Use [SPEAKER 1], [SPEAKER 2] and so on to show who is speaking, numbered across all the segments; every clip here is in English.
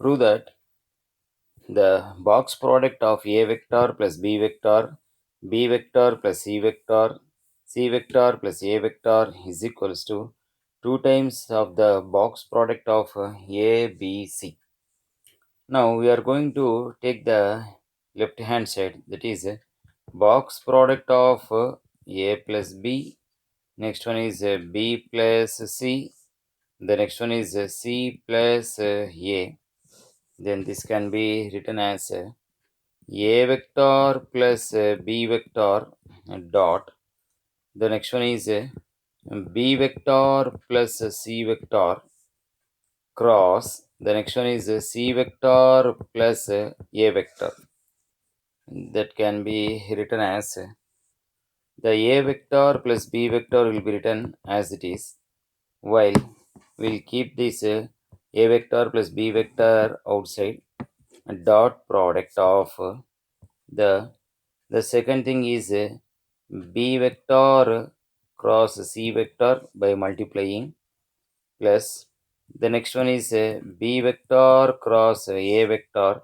[SPEAKER 1] Prove that the box product of A vector plus B vector plus C vector plus A vector is equals to 2 times of the box product of A, B, C. Now we are going to take the left hand side, that is box product of A plus B. Next one is B plus C. The next one is C plus A. Then this can be written as A vector plus B vector dot. The next one is B vector plus C vector cross. The next one is C vector plus A vector. That can be written as the A vector plus B vector will be written as it is, while we'll keep this A vector plus B vector outside. Dot product of the second thing is B vector cross C vector by multiplying, plus the next one is B vector cross A vector,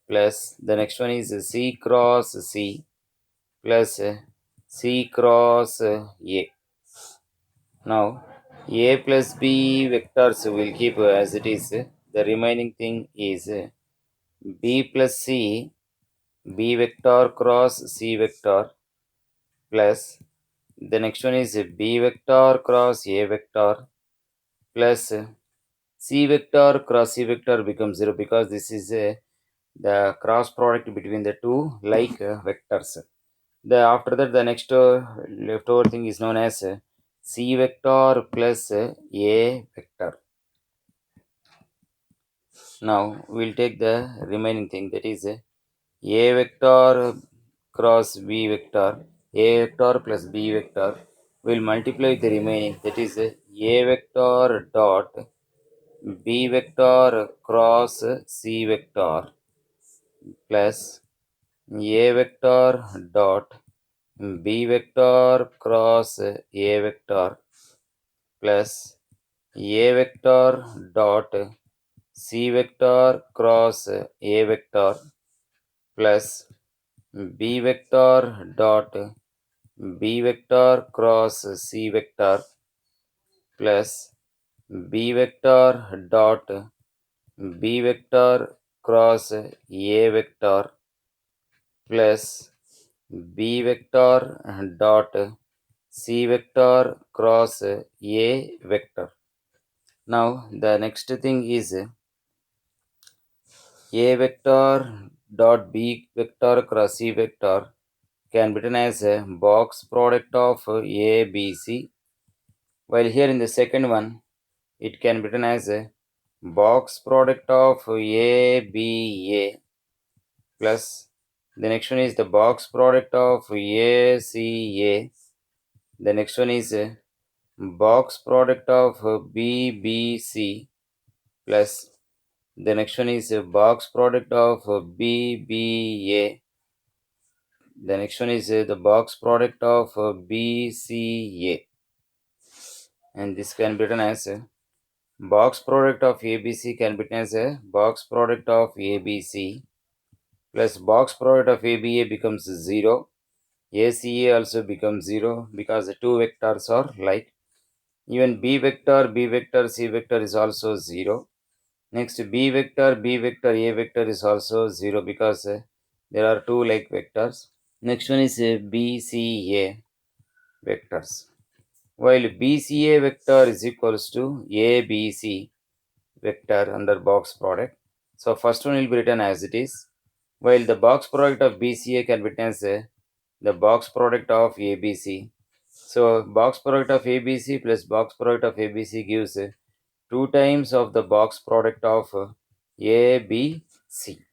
[SPEAKER 1] plus the next one is C cross C plus C cross A. Now A plus B vectors will keep as it is. The remaining thing is B plus C, B vector cross C vector, plus the next one is B vector cross A vector, plus C vector cross C vector becomes 0 because this is the cross product between the two like vectors. After that, the next leftover thing is known as C vector plus A vector. Now we'll take the remaining thing, that is A vector cross B vector, A vector plus B vector will multiply the remaining, that is A vector dot B vector cross C vector plus A vector dot B vector cross A vector plus A vector dot C vector cross A vector plus B vector dot B vector cross C vector plus B vector dot B vector cross A vector plus B vector dot C vector cross A vector. Now the next thing is A vector dot B vector cross C vector can be written as a box product of A, B, C, while here in the second one it can be written as a box product of A, B, A, plus the next one is the box product of A, C, A. The next one is a box product of B, B, C, plus the next one is a box product of B, B, A. The next one is the box product of B, C, A. And this can be written as a box product of ABC can be written as a box product of ABC plus box product of ABA becomes 0. ACA also becomes 0 because the two vectors are like. Even B vector, C vector is also 0. Next B vector, A vector is also 0 because there are two like vectors. Next one is BCA vectors. While BCA vector is equals to ABC vector under box product. So first one will be written as it is. While the box product of BCA can be written as the box product of ABC. So box product of ABC plus box product of ABC gives 2 times of the box product of ABC.